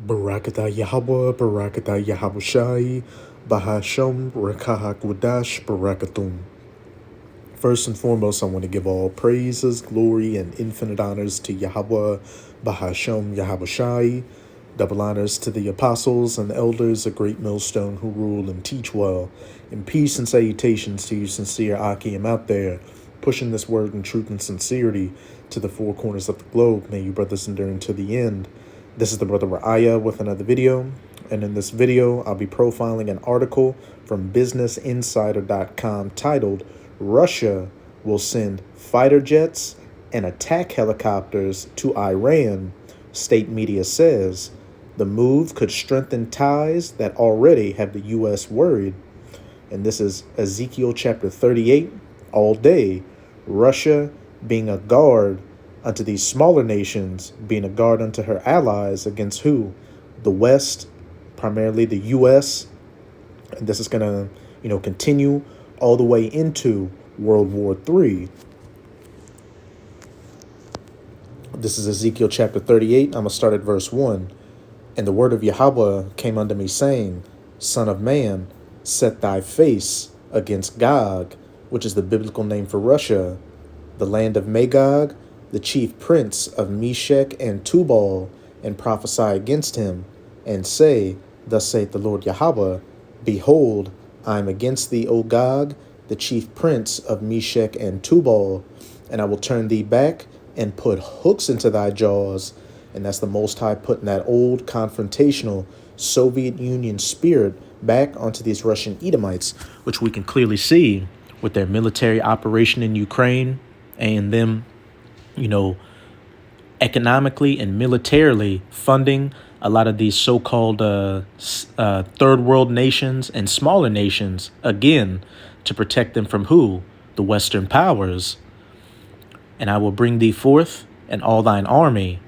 Barakatah Yahweh, Barakatah Yahabushai, Bahasham, Rakahak Wadash, Barakatum. First and foremost, I want to give all praises, glory, and infinite honors to Yahweh, Bahasham, Yahabushai. Double honors to the apostles and elders, a great millstone who rule and teach well. And peace and salutations to you sincere Akim out there, pushing this word in truth and sincerity to the four corners of the globe. May you brothers endure until the end. This is the brother Ra'aya with another video. And in this video, I'll be profiling an article from BusinessInsider.com titled, Russia will send fighter jets and attack helicopters to Iran, state media says. The move could strengthen ties that already have the U.S. worried. And this is Ezekiel chapter 38, all day. Russia being a guard unto these smaller nations, being a guard unto her allies against who? The West, primarily the U.S. And this is going to, continue all the way into World War III. This is Ezekiel chapter 38. I'm going to start at verse 1. And the word of Yahweh came unto me, saying, Son of man, set thy face against Gog, which is the biblical name for Russia, the land of Magog, the chief prince of Meshech and Tubal, and prophesy against him, and say, Thus saith the Lord Yahweh, Behold, I am against thee, O Gog, the chief prince of Meshech and Tubal, and I will turn thee back and put hooks into thy jaws. And that's the Most High putting that old confrontational Soviet Union spirit back onto these Russian Edomites, which we can clearly see with their military operation in Ukraine and them, economically and militarily funding a lot of these so-called third world nations and smaller nations, again, to protect them from who? The Western powers. And I will bring thee forth and all thine army,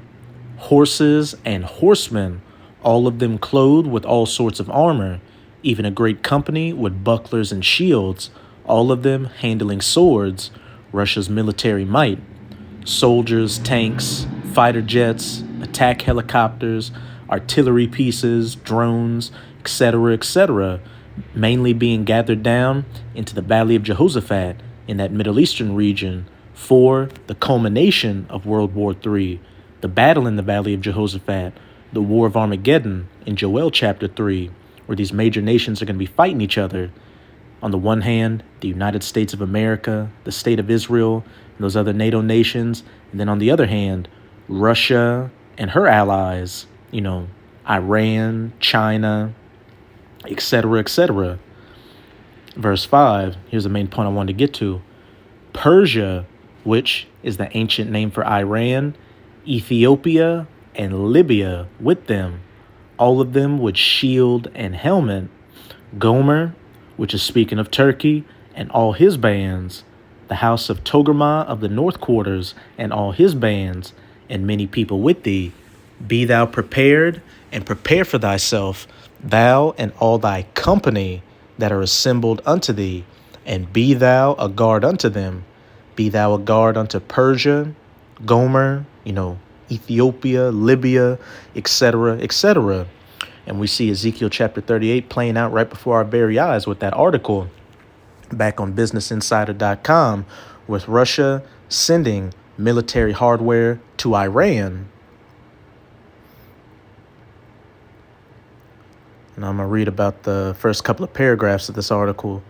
horses and horsemen, all of them clothed with all sorts of armor, even a great company with bucklers and shields, all of them handling swords, Russia's military might, soldiers, tanks, fighter jets, attack helicopters, artillery pieces, drones, etc., mainly being gathered down into the Valley of Jehoshaphat in that Middle Eastern region for the culmination of World War III, the battle in the Valley of Jehoshaphat, the War of Armageddon in Joel chapter 3, where these major nations are going to be fighting each other. On the one hand, the United States of America, the state of Israel, and those other NATO nations. And then on the other hand, Russia and her allies, Iran, China, etc. Verse 5, here's the main point I wanted to get to. Persia, which is the ancient name for Iran, Ethiopia, and Libya with them, all of them with shield and helmet. Gomer, which is speaking of Turkey, and all his bands, the house of Togarmah of the north quarters, and all his bands, and many people with thee. Be thou prepared, and prepare for thyself, thou and all thy company that are assembled unto thee, and be thou a guard unto them. Be thou a guard unto Persia, Gomer, Ethiopia, Libya, etc. And we see Ezekiel chapter 38 playing out right before our very eyes with that article back on BusinessInsider.com with Russia sending military hardware to Iran. And I'm going to read about the first couple of paragraphs of this article.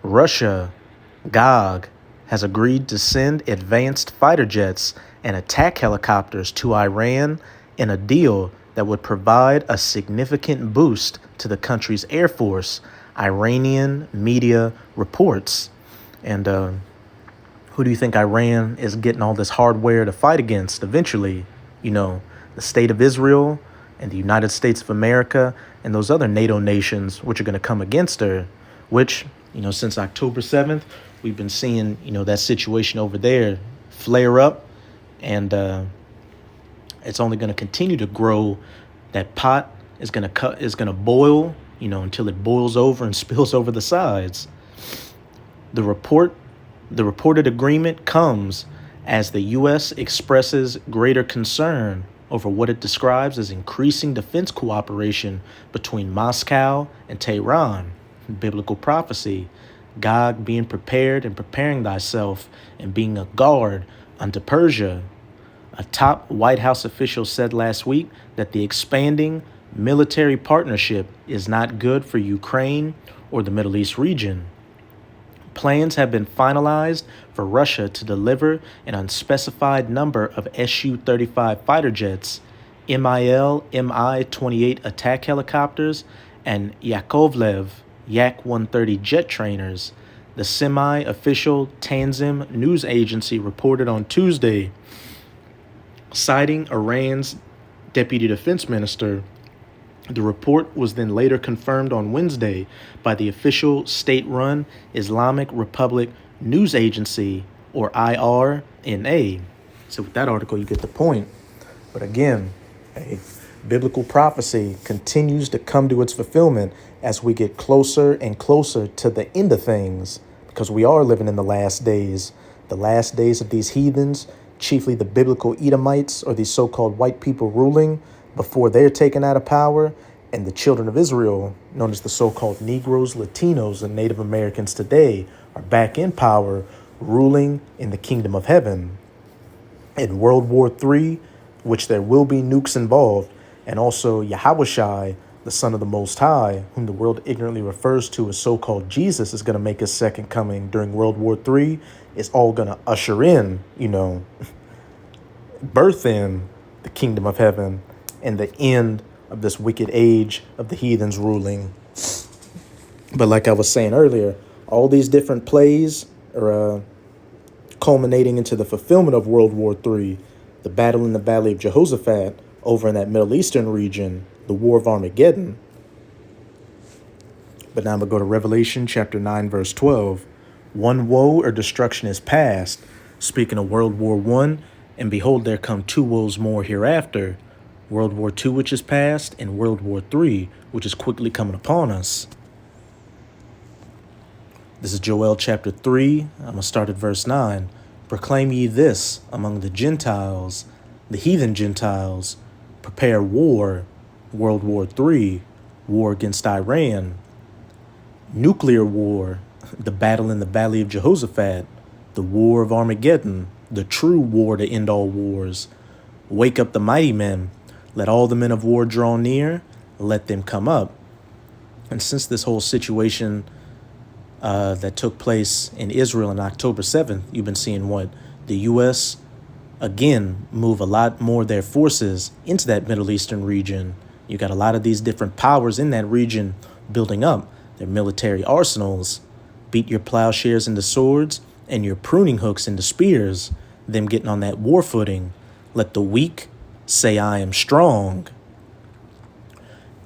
Russia, Gog, has agreed to send advanced fighter jets and attack helicopters to Iran in a deal that would provide a significant boost to the country's air force, Iranian media reports. And who do you think Iran is getting all this hardware to fight against eventually? The state of Israel and the United States of America and those other NATO nations which are going to come against her, which, since October 7th, we've been seeing, that situation over there flare up, and it's only going to continue to grow. That pot is going to boil, until it boils over and spills over the sides. The reported agreement comes as the U.S. expresses greater concern over what it describes as increasing defense cooperation between Moscow and Tehran. Biblical prophecy, Gog being prepared and preparing thyself and being a guard unto Persia. A top White House official said last week that the expanding military partnership is not good for Ukraine or the Middle East region. Plans have been finalized for Russia to deliver an unspecified number of Su-35 fighter jets, Mi-28 attack helicopters, and Yakovlev Yak-130 jet trainers. The semi-official Tanzim news agency reported on Tuesday, citing Iran's deputy defense minister. The report was then later confirmed on Wednesday by the official state-run Islamic Republic News Agency, or IRNA. So with that article, you get the point. But again, biblical prophecy continues to come to its fulfillment as we get closer and closer to the end of things, because we are living in the last days of these heathens, chiefly the biblical Edomites, or these so-called white people ruling before they're taken out of power, and the children of Israel, known as the so-called Negroes, Latinos, and Native Americans today, are back in power, ruling in the kingdom of heaven. In World War III, which there will be nukes involved, and also Yahushai, the Son of the Most High, whom the world ignorantly refers to as so-called Jesus, is going to make his second coming during World War III, is all going to usher in, birth in the kingdom of heaven and the end of this wicked age of the heathens ruling. But like I was saying earlier, all these different plays are culminating into the fulfillment of World War III, the battle in the Valley of Jehoshaphat over in that Middle Eastern region, the War of Armageddon. But now I'm going to go to Revelation chapter 9, verse 12. One woe or destruction is past, speaking of World War I, and behold, there come two woes more hereafter, World War II, which is past, and World War III, which is quickly coming upon us. This is Joel chapter 3. I'm going to start at verse 9. Proclaim ye this among the Gentiles, the heathen Gentiles. Prepare war, World War III, war against Iran. Nuclear war, the battle in the Valley of Jehoshaphat, the War of Armageddon, the true war to end all wars. Wake up the mighty men. Let all the men of war draw near. Let them come up. And since this whole situation that took place in Israel on October 7th, you've been seeing the U.S. again move a lot more of their forces into that Middle Eastern region. You got a lot of these different powers in that region building up their military arsenals. Beat your plowshares into swords and your pruning hooks into spears, them getting on that war footing. Let the weak say I am strong.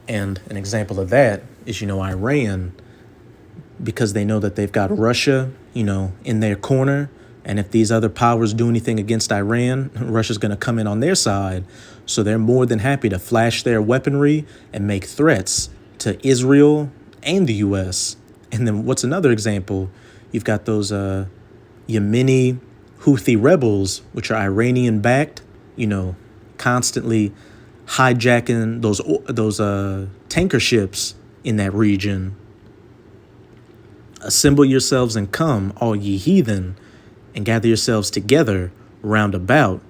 And an example of that is, Iran, because they know that they've got Russia, in their corner. And if these other powers do anything against Iran, Russia's going to come in on their side. So they're more than happy to flash their weaponry and make threats to Israel and the U.S. And then what's another example? You've got those Yemeni Houthi rebels, which are Iranian-backed, constantly hijacking those tanker ships in that region. Assemble yourselves and come, all ye heathen, and gather yourselves together round about.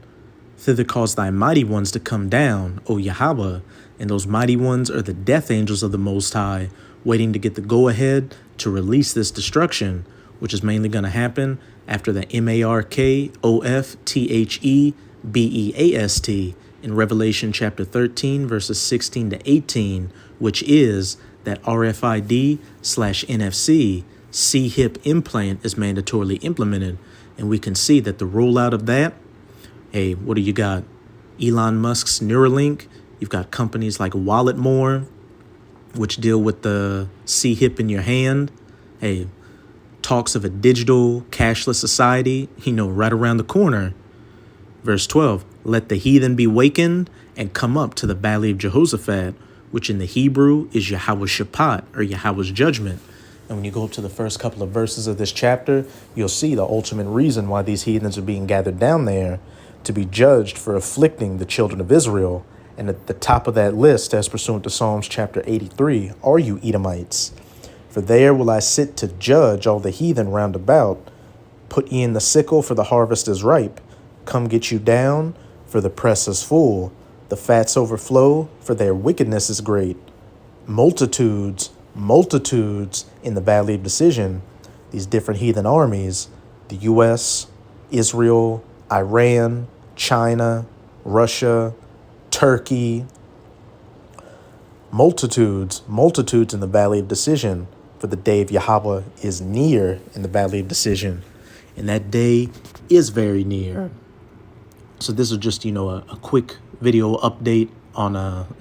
Thither cause thy mighty ones to come down, O Yahweh, and those mighty ones are the death angels of the Most High, waiting to get the go-ahead to release this destruction, which is mainly going to happen after the MARKOFTHEBEAST in Revelation chapter 13, verses 16 to 18, which is that RFID/NFC C-hip implant is mandatorily implemented. And we can see that the rollout of that, what do you got? Elon Musk's Neuralink. You've got companies like Walletmore, which deal with the C-hip in your hand. Talks of a digital cashless society, right around the corner. Verse 12, let the heathen be wakened and come up to the Valley of Jehoshaphat, which in the Hebrew is Yahweh's Shabbat, or Yahweh's judgment. And when you go up to the first couple of verses of this chapter, you'll see the ultimate reason why these heathens are being gathered down there to be judged for afflicting the children of Israel. And at the top of that list, as pursuant to Psalms chapter 83, are you Edomites? For there will I sit to judge all the heathen round about. Put ye in the sickle, for the harvest is ripe. Come get you down, for the press is full. The fats overflow, for their wickedness is great. Multitudes, multitudes in the valley of decision. These different heathen armies, the U.S., Israel, Iran, China, Russia, Turkey. Multitudes, multitudes in the valley of decision. For the day of Yahweh is near in the valley of decision. And that day is very near. So this is just, a quick video update on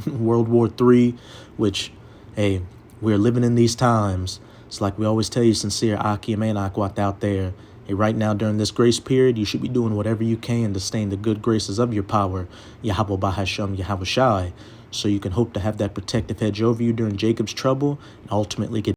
World War III, which, hey, we're living in these times. It's like we always tell you, sincere Aki and Manakwat out there. Hey, right now during this grace period, you should be doing whatever you can to stay in the good graces of your power, Yahweh Bahasham, Yahweh Shai, so you can hope to have that protective hedge over you during Jacob's trouble and ultimately get